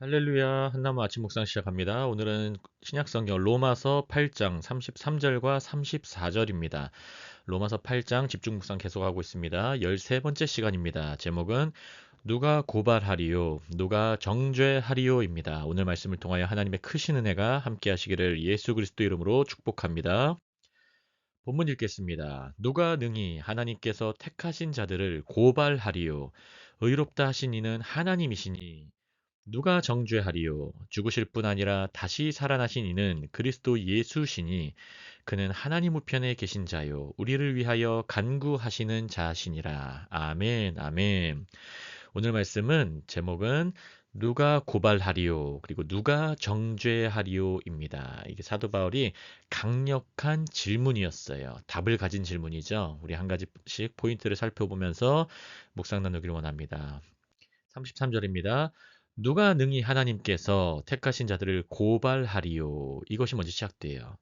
할렐루야, 한나무 아침 묵상 시작합니다. 오늘은 신약성경 로마서 8장 33절과 34절입니다. 로마서 8장 집중 묵상 계속하고 있습니다. 13번째 시간입니다. 제목은 누가 고발하리요, 누가 정죄하리요입니다. 오늘 말씀을 통하여 하나님의 크신 은혜가 함께 하시기를 예수 그리스도 이름으로 축복합니다. 본문 읽겠습니다. 누가 능히 하나님께서 택하신 자들을 고발하리요, 의롭다 하신 이는 하나님이시니 누가 정죄하리요? 죽으실 뿐 아니라 다시 살아나신 이는 그리스도 예수시니 그는 하나님 우편에 계신 자요 우리를 위하여 간구하시는 자시니라. 아멘, 아멘. 오늘 말씀은 제목은 누가 고발하리요? 그리고 누가 정죄하리요입니다. 이게 사도 바울이 강력한 질문이었어요. 답을 가진 질문이죠. 우리 한 가지씩 포인트를 살펴보면서 묵상 나누기를 원합니다. 33절입니다. 누가 능히 하나님께서 택하신 자들을 고발하리요? 이것이 먼저 시작돼요.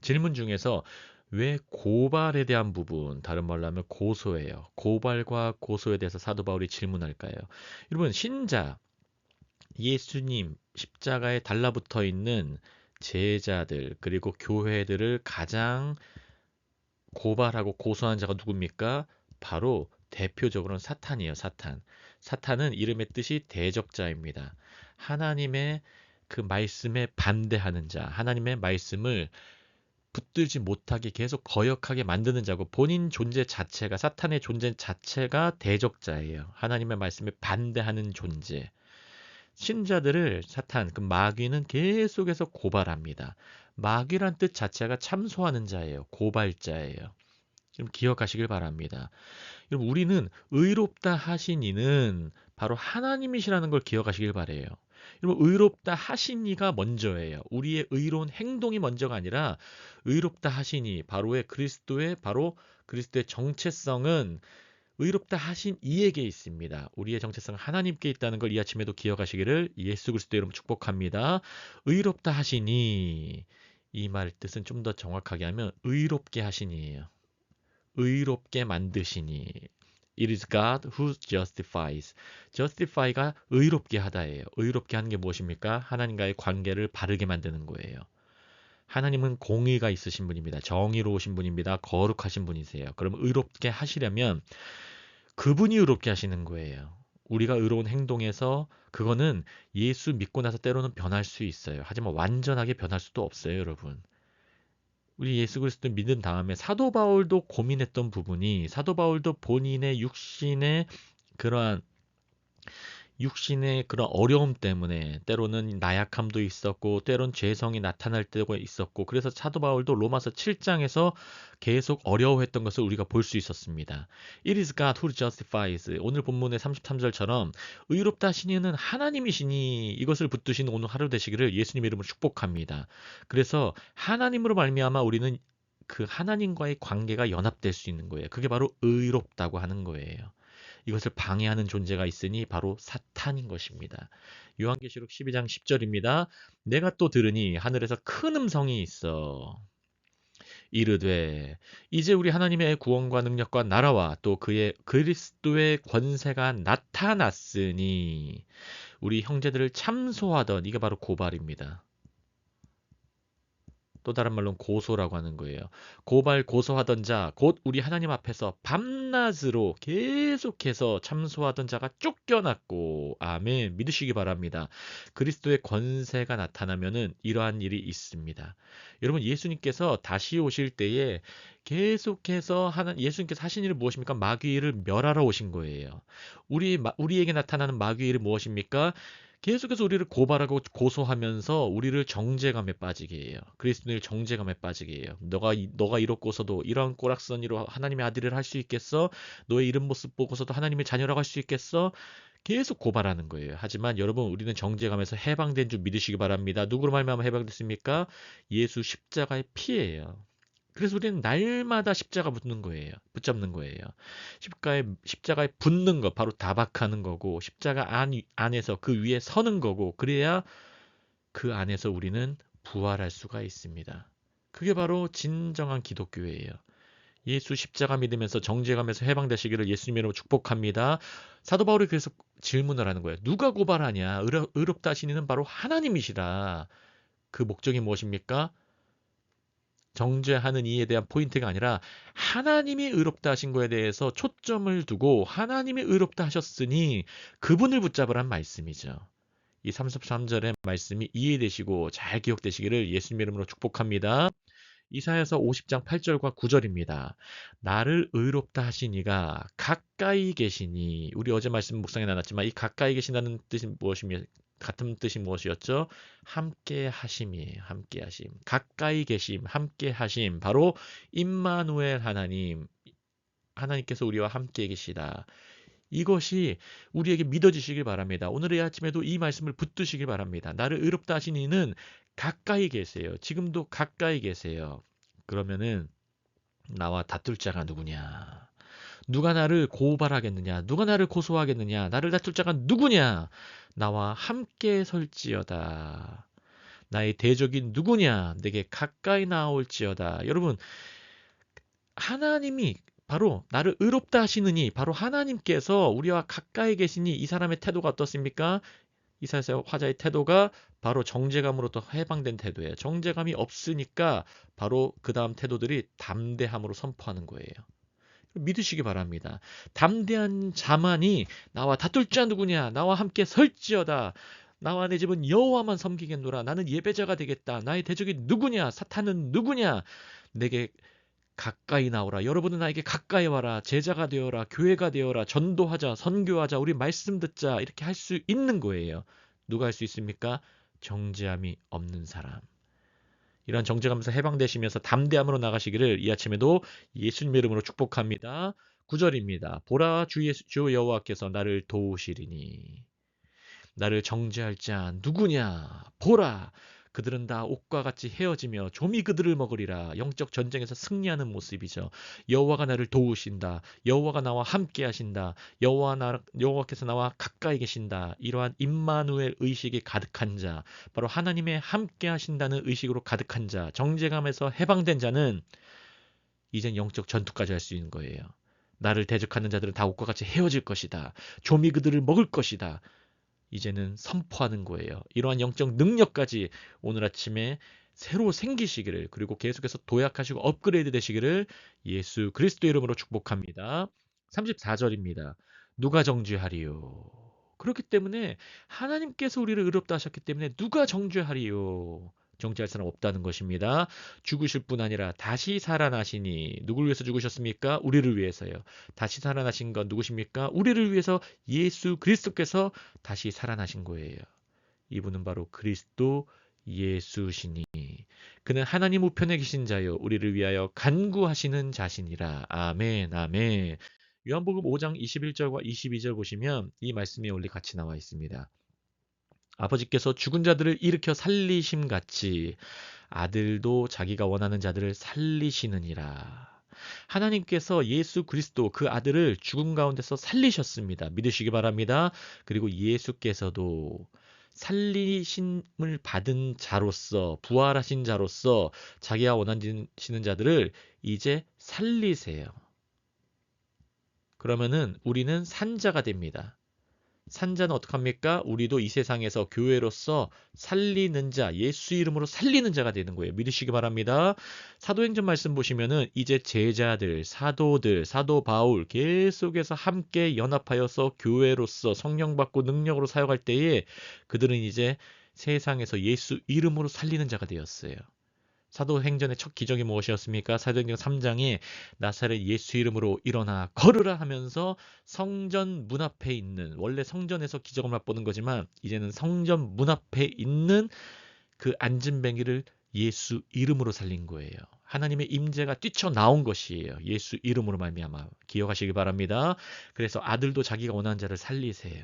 질문 중에서 왜 고발에 대한 부분, 다른 말로 하면 고소예요. 고발과 고소에 대해서 사도 바울이 질문할까요? 여러분, 신자, 예수님 십자가에 달라붙어 있는 제자들, 그리고 교회들을 가장 고발하고 고소한 자가 누굽니까? 바로 대표적으로는 사탄이에요, 사탄. 사탄은 이름의 뜻이 대적자입니다. 하나님의 그 말씀에 반대하는 자, 하나님의 말씀을 붙들지 못하게 계속 거역하게 만드는 자고 본인 존재 자체가, 사탄의 존재 자체가 대적자예요. 하나님의 말씀에 반대하는 존재. 신자들을 사탄, 그 마귀는 계속해서 고발합니다. 마귀란 뜻 자체가 참소하는 자예요. 고발자예요. 좀 기억하시길 바랍니다. 여러분, 우리는 의롭다 하신 이는 바로 하나님이시라는 걸 기억하시길 바래요. 여러분, 의롭다 하신 이가 먼저예요. 우리의 의로운 행동이 먼저가 아니라 의롭다 하신 이, 바로 그리스도의 정체성은 의롭다 하신 이에게 있습니다. 우리의 정체성은 하나님께 있다는 걸 이 아침에도 기억하시기를 예수 그리스도 이름으로 축복합니다. 의롭다 하시니, 이 말 뜻은 좀 더 정확하게 하면 의롭게 하시니예요. 의롭게 만드시니. It is God who justifies. justify가 의롭게 하다예요. 의롭게 하는 게 무엇입니까? 하나님과의 관계를 바르게 만드는 거예요. 하나님은 공의가 있으신 분입니다. 정의로우신 분입니다. 거룩하신 분이세요. 그럼 의롭게 하시려면 그분이 의롭게 하시는 거예요. 우리가 의로운 행동에서 그거는 예수 믿고 나서 때로는 변할 수 있어요. 하지만 완전하게 변할 수도 없어요, 여러분. 우리 예수 그리스도 믿은 다음에 사도 바울도 고민했던 부분이, 사도 바울도 본인의 그러한 육신의 그런 어려움 때문에 때로는 나약함도 있었고 때론 죄성이 나타날 때가 있었고, 그래서 사도 바울도 로마서 7장에서 계속 어려워했던 것을 우리가 볼 수 있었습니다. It is God who justifies. 오늘 본문의 33절처럼 의롭다 하시니는 하나님이시니, 이것을 붙드신 오늘 하루 되시기를 예수님 이름으로 축복합니다. 그래서 하나님으로 말미암아 우리는 그 하나님과의 관계가 연합될 수 있는 거예요. 그게 바로 의롭다고 하는 거예요. 이것을 방해하는 존재가 있으니 바로 사탄인 것입니다. 요한계시록 12장 10절입니다. 내가 또 들으니 하늘에서 큰 음성이 있어 이르되 이제 우리 하나님의 구원과 능력과 나라와 또 그의 그리스도의 권세가 나타났으니, 우리 형제들을 참소하던, 이게 바로 고발입니다. 또 다른 말로는 고소라고 하는 거예요. 고발 고소하던 자, 곧 우리 하나님 앞에서 밤낮으로 계속해서 참소하던 자가 쫓겨났고, 아멘, 믿으시기 바랍니다. 그리스도의 권세가 나타나면은 이러한 일이 있습니다. 여러분, 예수님께서 다시 오실 때에 계속해서 예수님께서 하신 일은 무엇입니까? 마귀를 멸하러 오신 거예요. 우리에게 나타나는 마귀의 일은 무엇입니까? 계속해서 우리를 고발하고 고소하면서 우리를 정죄감에 빠지게 해요. 그리스도인을 정죄감에 빠지게 해요. 너가 이렇고서도 이런 꼬락서니로 하나님의 아들을 할 수 있겠어? 너의 이런 모습 보고서도 하나님의 자녀라고 할 수 있겠어? 계속 고발하는 거예요. 하지만 여러분, 우리는 정죄감에서 해방된 줄 믿으시기 바랍니다. 누구로 말미암아 해방됐습니까? 예수 십자가의 피예요. 그래서 우리는 날마다 십자가 붙잡는 거예요. 십자가에 붙는 거, 바로 다박하는 거고, 십자가 안에서 그 위에 서는 거고, 그래야 그 안에서 우리는 부활할 수가 있습니다. 그게 바로 진정한 기독교예요. 예수 십자가 믿으면서 정죄감에서 해방되시기를 예수님 이름으로 축복합니다. 사도 바울이 그래서 질문을 하는 거예요. 누가 고발하냐? 의롭다 하신 이는 바로 하나님이시라. 그 목적이 무엇입니까? 정죄하는 이에 대한 포인트가 아니라 하나님이 의롭다 하신 거에 대해서 초점을 두고 하나님이 의롭다 하셨으니 그분을 붙잡으란 말씀이죠. 이 33절의 말씀이 이해되시고 잘 기억되시기를 예수님 이름으로 축복합니다. 이사야서 50장 8절과 9절입니다. 나를 의롭다 하신 이가 가까이 계시니, 우리 어제 말씀 묵상에 나눴지만 이 가까이 계신다는 뜻이 무엇이며 같은 뜻이 무엇이었죠? 함께 하심이에요. 함께 하심. 가까이 계심, 함께 하심. 바로 임마누엘 하나님. 하나님께서 우리와 함께 계시다. 이것이 우리에게 믿어지시길 바랍니다. 오늘의 아침에도 이 말씀을 붙드시길 바랍니다. 나를 의롭다 하신 이는 가까이 계세요. 지금도 가까이 계세요. 그러면은 나와 다툴 자가 누구냐? 누가 나를 고발하겠느냐? 누가 나를 고소하겠느냐? 나를 다툴 자가 누구냐? 나와 함께 설지어다. 나의 대적이 누구냐? 내게 가까이 나올지어다. 여러분, 하나님이 바로 나를 의롭다 하시느니 바로 하나님께서 우리와 가까이 계시니 이 사람의 태도가 어떻습니까? 이사야서 화자의 태도가 바로 정죄감으로부터 해방된 태도예요. 정죄감이 없으니까 바로 그 다음 태도들이 담대함으로 선포하는 거예요. 믿으시기 바랍니다. 담대한 자만이 나와 다툴 자 누구냐? 나와 함께 설지어다. 나와 내 집은 여호와만 섬기겠노라. 나는 예배자가 되겠다. 나의 대적이 누구냐? 사탄은 누구냐? 내게 가까이 나오라. 여러분은 나에게 가까이 와라. 제자가 되어라. 교회가 되어라. 전도하자. 선교하자. 우리 말씀 듣자. 이렇게 할 수 있는 거예요. 누가 할 수 있습니까? 정죄함이 없는 사람. 이런 정죄감에서 해방되시면서 담대함으로 나가시기를 이 아침에도 예수님의 이름으로 축복합니다. 9절입니다. 보라 주 여호와께서 나를 도우시리니. 나를 정죄할 자 누구냐? 보라. 그들은 다 옥과 같이 헤어지며 좀이 그들을 먹으리라. 영적 전쟁에서 승리하는 모습이죠. 여호와가 나를 도우신다. 여호와가 나와 함께 하신다. 여호와께서 나와 가까이 계신다. 이러한 임마누엘 의식이 가득한 자, 바로 하나님의 함께 하신다는 의식으로 가득한 자, 정죄감에서 해방된 자는 이젠 영적 전투까지 할 수 있는 거예요. 나를 대적하는 자들은 다 옥과 같이 헤어질 것이다. 좀이 그들을 먹을 것이다. 이제는 선포하는 거예요. 이러한 영적 능력까지 오늘 아침에 새로 생기시기를, 그리고 계속해서 도약하시고 업그레이드 되시기를 예수 그리스도 이름으로 축복합니다. 34절입니다. 누가 정죄하리요? 그렇기 때문에 하나님께서 우리를 의롭다 하셨기 때문에 누가 정죄하리요? 정죄할 사람 없다는 것입니다. 죽으실 뿐 아니라 다시 살아나시니, 누구를 위해서 죽으셨습니까? 우리를 위해서요. 다시 살아나신 건 누구십니까? 우리를 위해서 예수 그리스도께서 다시 살아나신 거예요. 이분은 바로 그리스도 예수시니 그는 하나님 우편에 계신 자요 우리를 위하여 간구하시는 자신이라. 아멘 아멘. 요한복음 5장 21절과 22절 보시면 이 말씀이 원래 같이 나와 있습니다. 아버지께서 죽은 자들을 일으켜 살리심 같이 아들도 자기가 원하는 자들을 살리시느니라. 하나님께서 예수 그리스도 그 아들을 죽음 가운데서 살리셨습니다. 믿으시기 바랍니다. 그리고 예수께서도 살리심을 받은 자로서, 부활하신 자로서 자기가 원하시는 자들을 이제 살리세요. 그러면은 우리는 산자가 됩니다. 산자는 어떡합니까? 우리도 이 세상에서 교회로서 살리는 자, 예수 이름으로 살리는 자가 되는 거예요. 믿으시기 바랍니다. 사도행전 말씀 보시면은 이제 제자들, 사도들, 사도 바울 계속해서 함께 연합하여서 교회로서 성령 받고 능력으로 사역할 때에 그들은 이제 세상에서 예수 이름으로 살리는 자가 되었어요. 사도행전의 첫 기적이 무엇이었습니까? 사도행전 3장에 나사렛 예수 이름으로 일어나 걸으라 하면서 성전 문 앞에 있는, 원래 성전에서 기적을 맛보는 거지만 이제는 성전 문 앞에 있는 그 안진뱅이를 예수 이름으로 살린 거예요. 하나님의 임재가 뛰쳐나온 것이에요. 예수 이름으로 말미암아. 기억하시기 바랍니다. 그래서 아들도 자기가 원하는 자를 살리세요.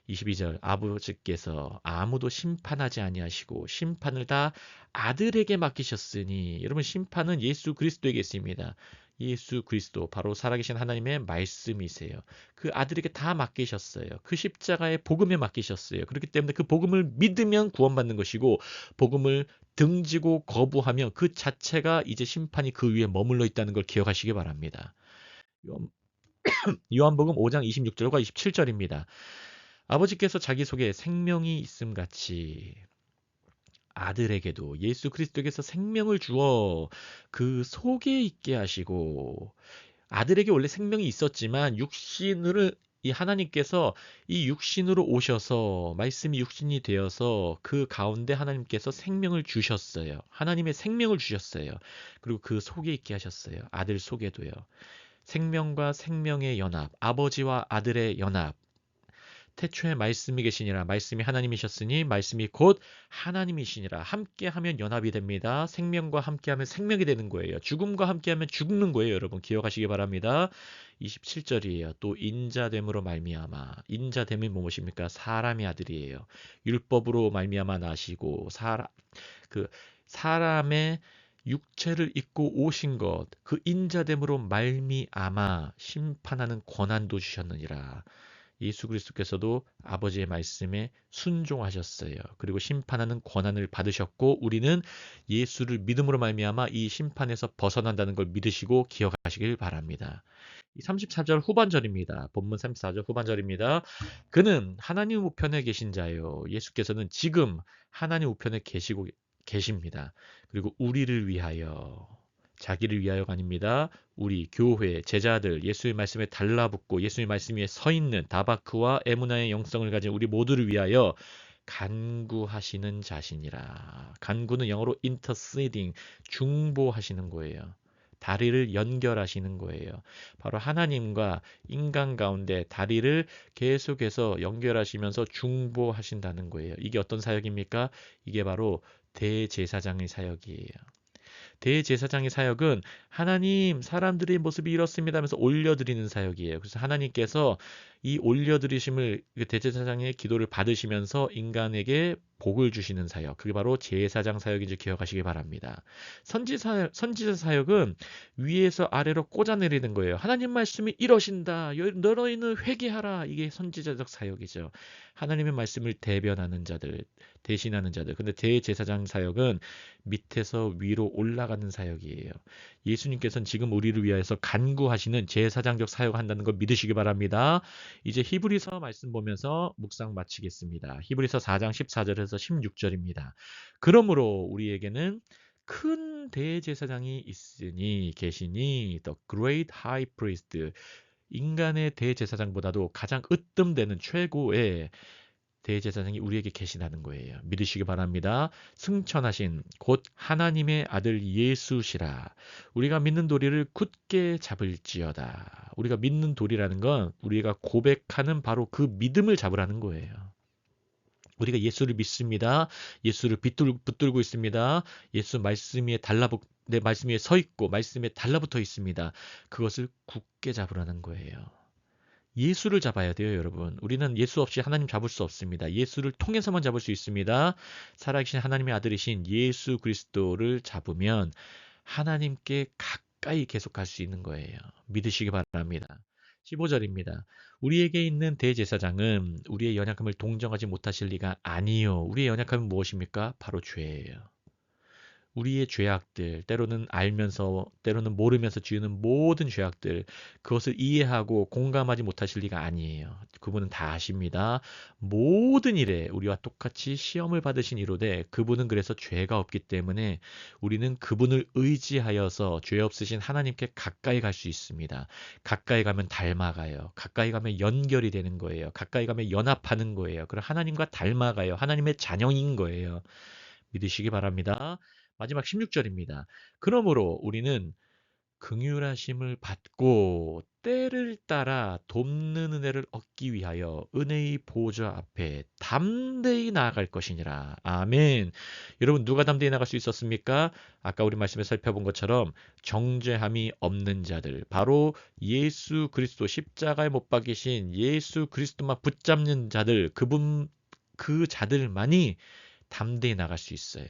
22절 아버지께서 아무도 심판하지 아니하시고 심판을 다 아들에게 맡기셨으니, 여러분 심판은 예수 그리스도에게 있습니다. 예수 그리스도 바로 살아계신 하나님의 말씀이세요. 그 아들에게 다 맡기셨어요. 그 십자가의 복음에 맡기셨어요. 그렇기 때문에 그 복음을 믿으면 구원받는 것이고 복음을 등지고 거부하면 그 자체가 이제 심판이 그 위에 머물러 있다는 걸 기억하시기 바랍니다. 요한복음 5장 26절과 27절입니다. 아버지께서 자기 속에 생명이 있음 같이 아들에게도 예수 그리스도께서 생명을 주어 그 속에 있게 하시고 아들에게 원래 생명이 있었지만 육신을 이 하나님께서 이 육신으로 오셔서 말씀이 육신이 되어서 그 가운데 하나님께서 생명을 주셨어요. 하나님의 생명을 주셨어요. 그리고 그 속에 있게 하셨어요. 아들 속에도요. 생명과 생명의 연합, 아버지와 아들의 연합. 태초에 말씀이 계시니라 말씀이 하나님이셨으니 말씀이 곧 하나님이시니라 함께하면 연합이 됩니다. 생명과 함께하면 생명이 되는 거예요. 죽음과 함께하면 죽는 거예요. 여러분 기억하시기 바랍니다. 27절이에요. 또 인자됨으로 말미암아 인자됨이 무엇입니까? 사람의 아들이에요. 율법으로 말미암아 나시고 그 사람의 육체를 입고 오신 것, 그 인자됨으로 말미암아 심판하는 권한도 주셨느니라. 예수 그리스도께서도 아버지의 말씀에 순종하셨어요. 그리고 심판하는 권한을 받으셨고 우리는 예수를 믿음으로 말미암아 이 심판에서 벗어난다는 걸 믿으시고 기억하시길 바랍니다. 34절 후반절입니다. 본문 34절 후반절입니다. 그는 하나님 우편에 계신 자요. 예수께서는 지금 하나님 우편에 계시고 계십니다. 그리고 우리를 위하여 자기를 위하여가 아닙니다. 우리 교회 제자들 예수의 말씀에 달라붙고 예수의 말씀 위에 서 있는 다바크와 에무나의 영성을 가진 우리 모두를 위하여 간구하시는 자신이라. 간구는 영어로 interceding, 중보하시는 거예요. 다리를 연결하시는 거예요. 바로 하나님과 인간 가운데 다리를 계속해서 연결하시면서 중보하신다는 거예요. 이게 어떤 사역입니까? 이게 바로 대제사장의 사역이에요. 대제사장의 사역은 하나님 사람들의 모습이 이렇습니다 하면서 올려드리는 사역이에요. 그래서 하나님께서 이 올려드리심을 대제사장의 기도를 받으시면서 인간에게 복을 주시는 사역. 그게 바로 제사장 사역인지 기억하시기 바랍니다. 선지자 사역은 위에서 아래로 꽂아내리는 거예요. 하나님 말씀이 이러신다. 너희는 회개하라. 이게 선지자적 사역이죠. 하나님의 말씀을 대변하는 자들, 대신하는 자들. 근데 대제사장 사역은 밑에서 위로 올라가는 사역이에요. 예수님께서는 지금 우리를 위하여서 간구하시는 제사장적 사역을 한다는 걸 믿으시기 바랍니다. 이제 히브리서 말씀 보면서 묵상 마치겠습니다. 히브리서 4장 14절에서 16절입니다. 그러므로 우리에게는 큰 대제사장이 있으니 계시니 the great high priest 인간의 대제사장보다도 가장 으뜸되는 최고의 대제사장이 우리에게 계시다는 거예요. 믿으시기 바랍니다. 승천하신 곧 하나님의 아들 예수시라. 우리가 믿는 도리를 굳게 잡을지어다. 우리가 믿는 도리라는 건 우리가 고백하는 바로 그 믿음을 잡으라는 거예요. 우리가 예수를 믿습니다. 예수를 붙들고 있습니다. 예수 말씀 위에 내 말씀 위에 서 있고 말씀에 달라붙어 있습니다. 그것을 굳게 잡으라는 거예요. 예수를 잡아야 돼요, 여러분. 우리는 예수 없이 하나님 잡을 수 없습니다. 예수를 통해서만 잡을 수 있습니다. 살아계신 하나님의 아들이신 예수 그리스도를 잡으면 하나님께 가까이 계속 갈 수 있는 거예요. 믿으시기 바랍니다. 15절입니다. 우리에게 있는 대제사장은 우리의 연약함을 동정하지 못하실 리가 아니요. 우리의 연약함은 무엇입니까? 바로 죄예요. 우리의 죄악들, 때로는 알면서, 때로는 모르면서 지으는 모든 죄악들, 그것을 이해하고 공감하지 못하실 리가 아니에요. 그분은 다 아십니다. 모든 일에 우리와 똑같이 시험을 받으신 이로되 그분은 그래서 죄가 없기 때문에 우리는 그분을 의지하여서 죄 없으신 하나님께 가까이 갈 수 있습니다. 가까이 가면 닮아가요. 가까이 가면 연결이 되는 거예요. 가까이 가면 연합하는 거예요. 그럼 하나님과 닮아가요. 하나님의 자녀인 거예요. 믿으시기 바랍니다. 마지막 16절입니다. 그러므로 우리는 긍휼하심을 받고 때를 따라 돕는 은혜를 얻기 위하여 은혜의 보좌 앞에 담대히 나아갈 것이니라. 아멘. 여러분 누가 담대히 나갈 수 있었습니까? 아까 우리 말씀에 살펴본 것처럼 정죄함이 없는 자들, 바로 예수 그리스도 십자가에 못 박이신 예수 그리스도만 붙잡는 자들, 그 자들만이 담대히 나갈 수 있어요.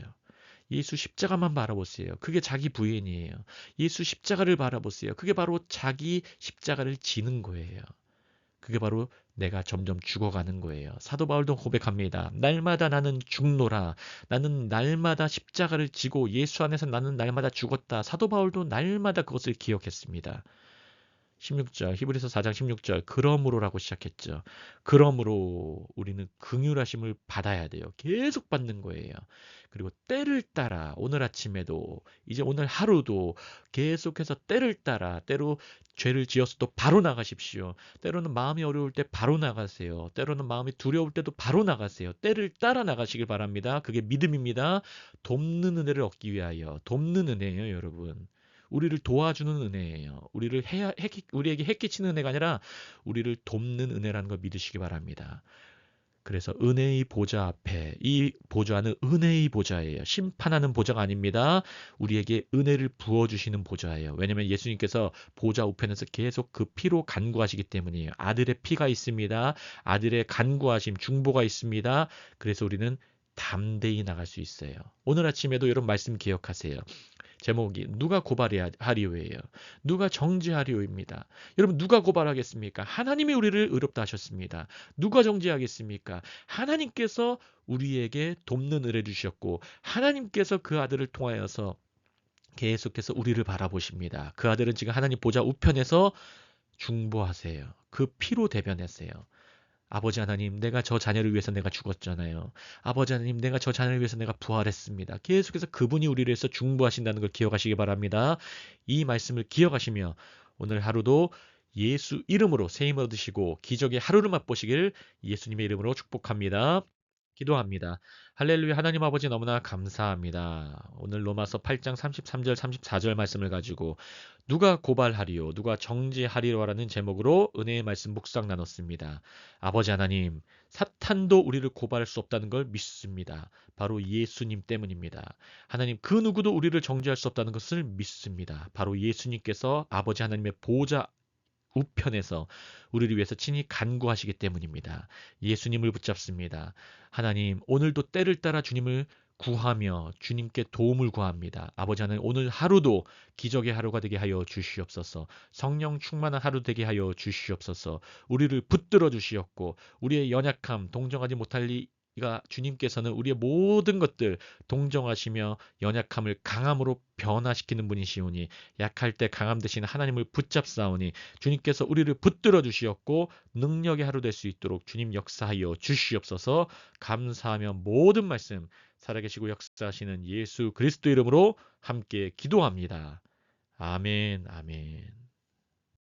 예수 십자가만 바라보세요. 그게 자기 부인이에요. 예수 십자가를 바라보세요. 그게 바로 자기 십자가를 지는 거예요. 그게 바로 내가 점점 죽어가는 거예요. 사도 바울도 고백합니다. 날마다 나는 죽노라. 나는 날마다 십자가를 지고 예수 안에서 나는 날마다 죽었다. 사도 바울도 날마다 그것을 기억했습니다. 16절 히브리서 4장 16절 그러므로라고 시작했죠. 그러므로 우리는 긍휼하심을 받아야 돼요. 계속 받는 거예요. 그리고 때를 따라 오늘 아침에도 이제 오늘 하루도 계속해서 때를 따라 때로 죄를 지었어도 바로 나가십시오. 때로는 마음이 어려울 때 바로 나가세요. 때로는 마음이 두려울 때도 바로 나가세요. 때를 따라 나가시길 바랍니다. 그게 믿음입니다. 돕는 은혜를 얻기 위하여 돕는 은혜예요, 여러분. 우리를 도와주는 은혜예요. 우리에게 해끼치는 은혜가 아니라 우리를 돕는 은혜라는 걸 믿으시기 바랍니다. 그래서 은혜의 보좌 앞에 이 보좌는 은혜의 보좌예요. 심판하는 보좌가 아닙니다. 우리에게 은혜를 부어주시는 보좌예요. 왜냐하면 예수님께서 보좌 우편에서 계속 그 피로 간구하시기 때문이에요. 아들의 피가 있습니다. 아들의 간구하심, 중보가 있습니다. 그래서 우리는 담대히 나갈 수 있어요. 오늘 아침에도 이런 말씀 기억하세요. 제목이 누가 고발하리오예요. 누가 정죄하리오입니다. 여러분 누가 고발하겠습니까? 하나님이 우리를 의롭다 하셨습니다. 누가 정죄하겠습니까? 하나님께서 우리에게 돕는 은혜 주셨고 하나님께서 그 아들을 통하여서 계속해서 우리를 바라보십니다. 그 아들은 지금 하나님 보좌 우편에서 중보하세요. 그 피로 대변하세요. 아버지 하나님, 내가 저 자녀를 위해서 내가 죽었잖아요. 아버지 하나님, 내가 저 자녀를 위해서 내가 부활했습니다. 계속해서 그분이 우리를 위해서 중보하신다는 걸 기억하시기 바랍니다. 이 말씀을 기억하시며 오늘 하루도 예수 이름으로 새 힘 얻으시고 기적의 하루를 맛보시길 예수님의 이름으로 축복합니다. 기도합니다. 할렐루야 하나님 아버지 너무나 감사합니다. 오늘 로마서 8장 33절 34절 말씀을 가지고 누가 고발하리요 누가 정죄하리요라는 제목으로 은혜의 말씀 묵상 나눴습니다. 아버지 하나님 사탄도 우리를 고발할 수 없다는 걸 믿습니다. 바로 예수님 때문입니다. 하나님 그 누구도 우리를 정죄할 수 없다는 것을 믿습니다. 바로 예수님께서 아버지 하나님의 보좌 우편에서 우리를 위해서 친히 간구하시기 때문입니다. 예수님을 붙잡습니다. 하나님, 오늘도 때를 따라 주님을 구하며 주님께 도움을 구합니다. 아버지 하나님, 오늘 하루도 기적의 하루가 되게 하여 주시옵소서. 성령 충만한 하루 되게 하여 주시옵소서. 우리를 붙들어 주시옵고 우리의 연약함, 동정하지 못할 이가 주님께서는 우리의 모든 것들 동정하시며 연약함을 강함으로 변화시키는 분이시오니 약할 때 강함 대신 하나님을 붙잡사오니 주님께서 우리를 붙들어 주시옵고 능력의 하루 될 수 있도록 주님 역사하여 주시옵소서. 감사하며 모든 말씀 살아계시고 역사하시는 예수 그리스도 이름으로 함께 기도합니다. 아멘, 아멘.